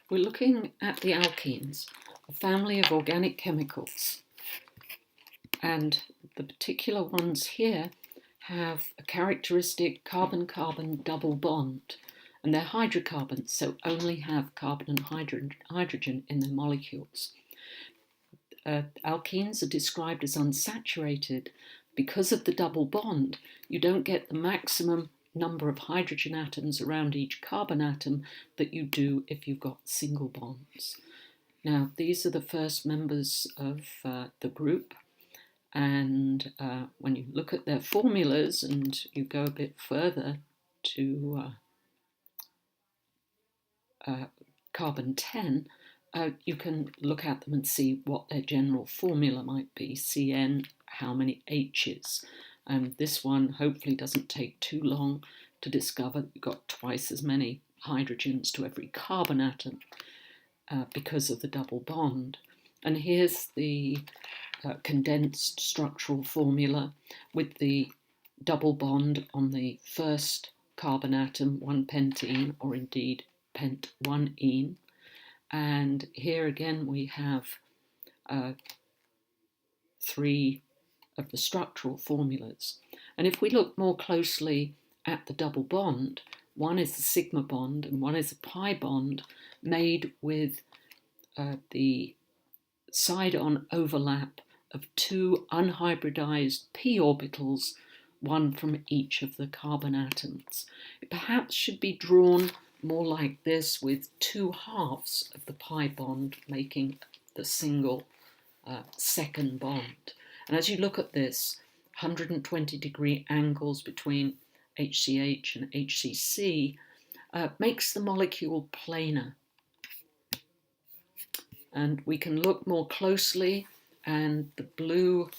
We're looking at the alkenes, a family of organic chemicals, and the particular ones here have a characteristic carbon-carbon double bond, and they're hydrocarbons, so only have carbon and hydrogen in their molecules. Alkenes are described as unsaturated. Because of the double bond, you don't get the maximum number of hydrogen atoms around each carbon atom that you do if you've got single bonds. Now, these are the first members of the group, and when you look at their formulas and you go a bit further to carbon 10, you can look at them and see what their general formula might be. CN, how many H's. And this one hopefully doesn't take too long to discover that you've got twice as many hydrogens to every carbon atom because of the double bond. And here's the condensed structural formula with the double bond on the first carbon atom, 1-pentene, or indeed pent-1-ene. And here again we have 3 of the structural formulas. And if we look more closely at the double bond, one is the sigma bond and one is a pi bond made with the side-on overlap of 2 unhybridized p orbitals, one from each of the carbon atoms. It perhaps should be drawn more like this, with 2 halves of the pi bond making the single second bond. And as you look at this, 120-degree angles between HCH and HCC makes the molecule planar. And we can look more closely, and the blue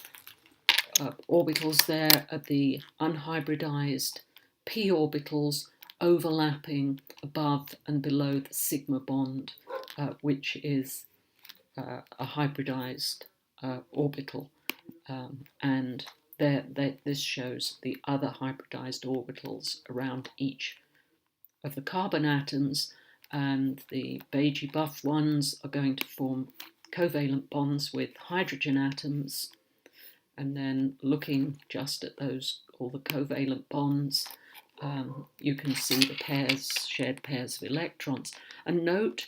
orbitals there are the unhybridized p orbitals overlapping above and below the sigma bond, which is a hybridized orbital. And this shows the other hybridized orbitals around each of the carbon atoms, and the beigey buff ones are going to form covalent bonds with hydrogen atoms. And then looking just at all the covalent bonds, you can see the shared pairs of electrons. And note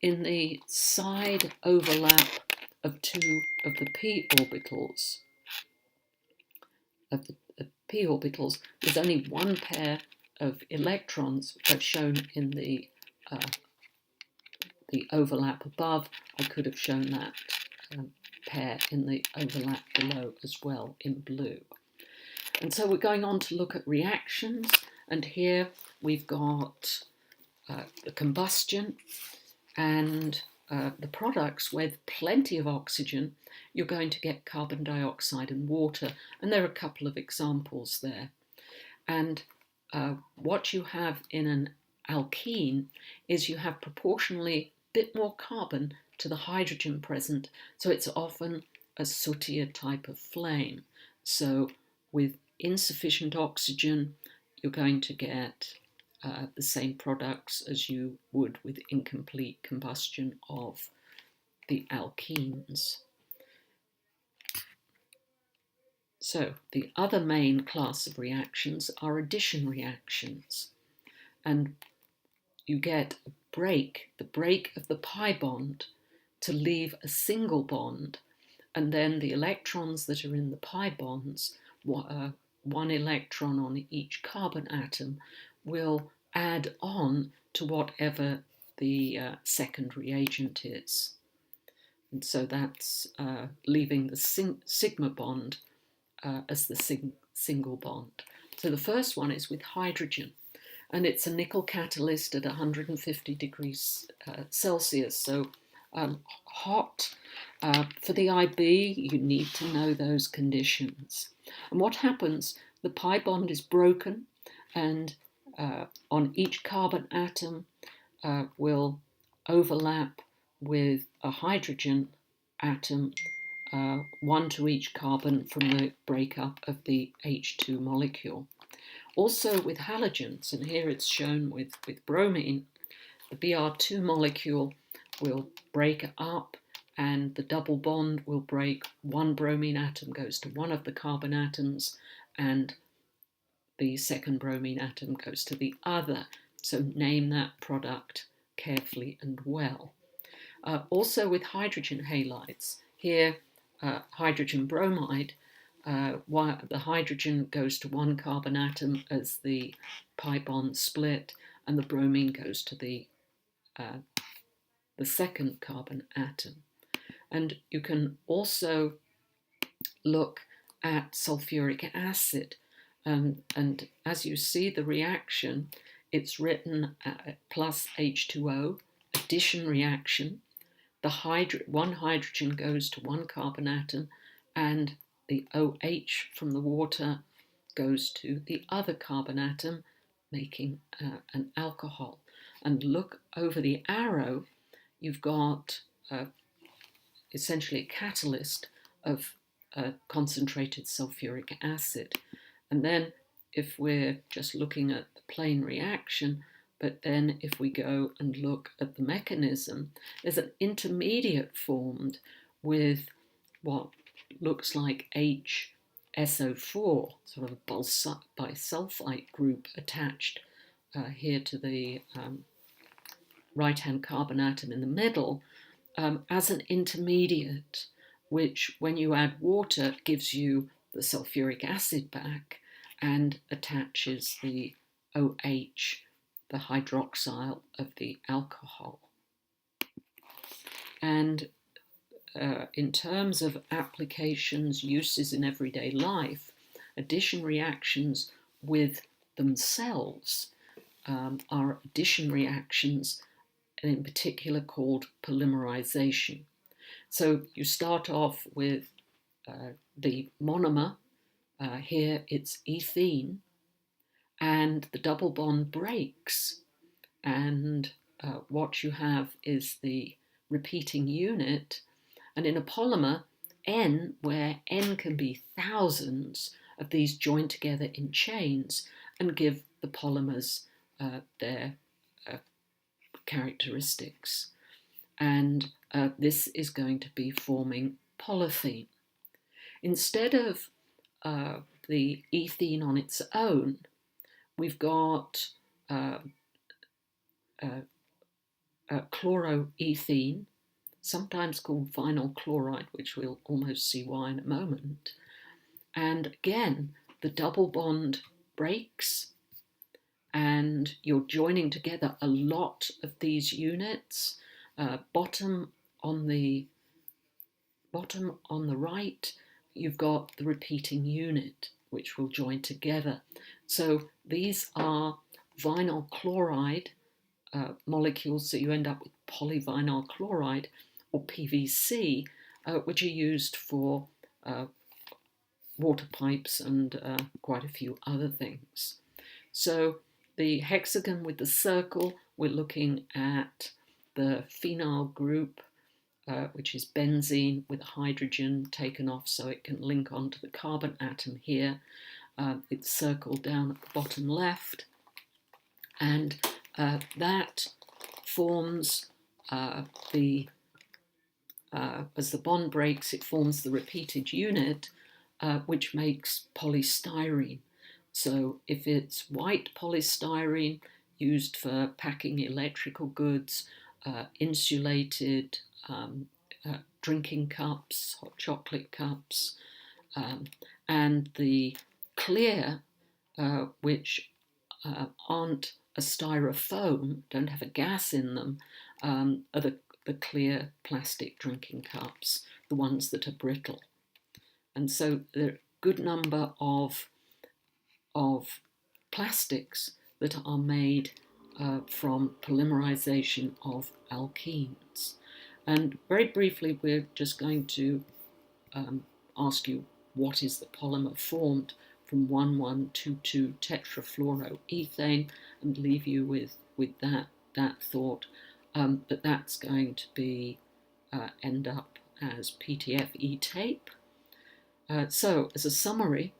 in the side overlap of 2 of the p orbitals, there's only 1 pair of electrons, which I've shown in the overlap above. I could have shown that pair in the overlap below as well in blue. And so we're going on to look at reactions, and here we've got the combustion and the products with plenty of oxygen. You're going to get carbon dioxide and water, and there are a couple of examples there. And what you have in an alkene is you have proportionally a bit more carbon to the hydrogen present, so it's often a sootier type of flame. So with insufficient oxygen, you're going to get the same products as you would with incomplete combustion of the alkenes. So the other main class of reactions are addition reactions, and you get a break, the break of the pi bond to leave a single bond, and then the electrons that are in the pi bonds, 1 electron on each carbon atom, will add on to whatever the second reagent is. And so that's leaving the sigma bond as the single bond. So the first one is with hydrogen, and it's a nickel catalyst at 150 degrees Celsius, so hot. For the IB, you need to know those conditions. And what happens, the pi bond is broken, and on each carbon atom will overlap with a hydrogen atom, 1 to each carbon from the breakup of the H2 molecule. Also with halogens, and here it's shown with bromine, the Br2 molecule will break up, and the double bond will break. One bromine atom goes to one of the carbon atoms, and the second bromine atom goes to the other. So name that product carefully and well. Also with hydrogen halides, here hydrogen bromide, the hydrogen goes to one carbon atom as the pi bond split, and the bromine goes to the second carbon atom. And you can also look at sulfuric acid, and as you see the reaction, it's written plus H2O, addition reaction. One hydrogen goes to one carbon atom, and the OH from the water goes to the other carbon atom, making an alcohol. And look over the arrow, you've got essentially a catalyst of concentrated sulfuric acid. And then if we're just looking at the plain reaction, but then if we go and look at the mechanism, there's an intermediate formed with what looks like HSO4, sort of a bisulfite group attached here to the right-hand carbon atom in the middle, as an intermediate, which when you add water gives you the sulfuric acid back and attaches the OH, the hydroxyl of the alcohol. And in terms of applications, uses in everyday life, addition reactions with themselves are addition reactions, and in particular called polymerization. So you start off with the monomer, here it's ethene, and the double bond breaks, and what you have is the repeating unit. And in a polymer, N, where N can be thousands of these joined together in chains and give the polymers their characteristics. And this is going to be forming polythene. Instead of the ethene on its own, we've got chloroethene, sometimes called vinyl chloride, which we'll almost see why in a moment. And again, the double bond breaks, and you're joining together a lot of these units. Bottom on the right, you've got the repeating unit, which will join together. So these are vinyl chloride molecules, so you end up with polyvinyl chloride, or PVC, which are used for water pipes and quite a few other things. So the hexagon with the circle, we're looking at the phenyl group, which is benzene with a hydrogen taken off so it can link onto the carbon atom here. It's circled down at the bottom left, and that forms as the bond breaks, it forms the repeated unit, which makes polystyrene. So if it's white polystyrene used for packing electrical goods, insulated drinking cups, hot chocolate cups, and the clear, which aren't a styrofoam, don't have a gas in them, are the clear plastic drinking cups, the ones that are brittle. And so there are a good number of plastics that are made from polymerization of alkenes. And very briefly, we're just going to ask you, what is the polymer formed from 1,1,2,2 tetrafluoroethane, and leave you with that thought, that that's going to be end up as PTFE tape. So as a summary,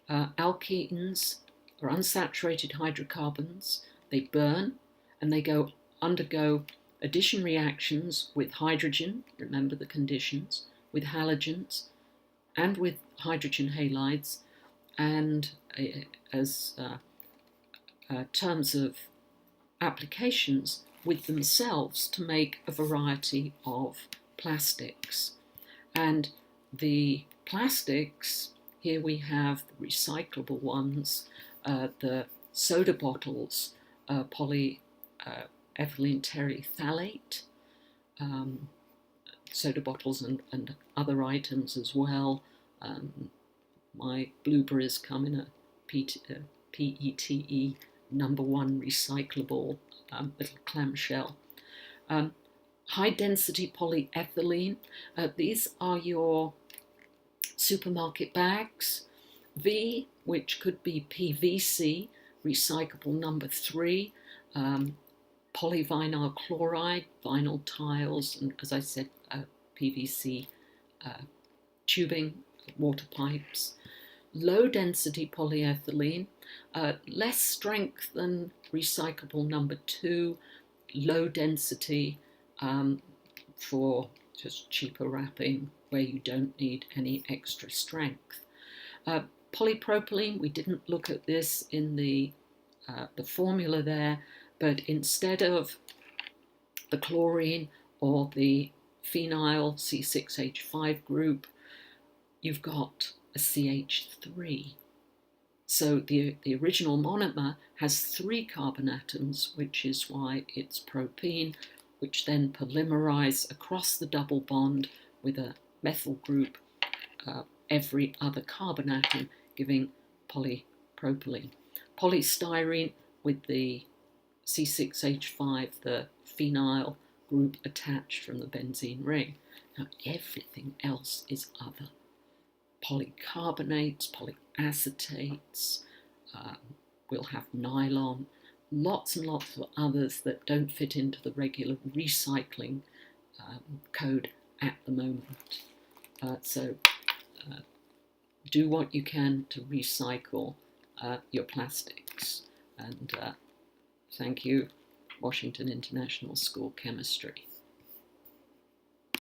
alkenes are unsaturated hydrocarbons. They burn and they go undergo addition reactions with hydrogen, remember the conditions, with halogens, and with hydrogen halides, and as terms of applications with themselves to make a variety of plastics. And the plastics, here we have the recyclable ones, the soda bottles, polyethylene terephthalate, soda bottles and other items as well. My blueberries come in a PETE #1 recyclable little clamshell. High density polyethylene, these are your supermarket bags. V, which could be PVC, recyclable #3, polyvinyl chloride, vinyl tiles, and as I said, PVC tubing, water pipes. Low density polyethylene, less strength than recyclable #2, low density for just cheaper wrapping where you don't need any extra strength. Polypropylene, we didn't look at this in the formula there, but instead of the chlorine or the phenyl C6H5 group, you've got a CH3. So the original monomer has 3 carbon atoms, which is why it's propene, which then polymerize across the double bond with a methyl group every other carbon atom, giving polypropylene. Polystyrene with the C6H5, the phenyl group attached from the benzene ring. Now everything else is other. Polycarbonates, polyacetates, we'll have nylon, lots and lots of others that don't fit into the regular recycling code at the moment. So do what you can to recycle your plastics. And thank you, Washington International School Chemistry.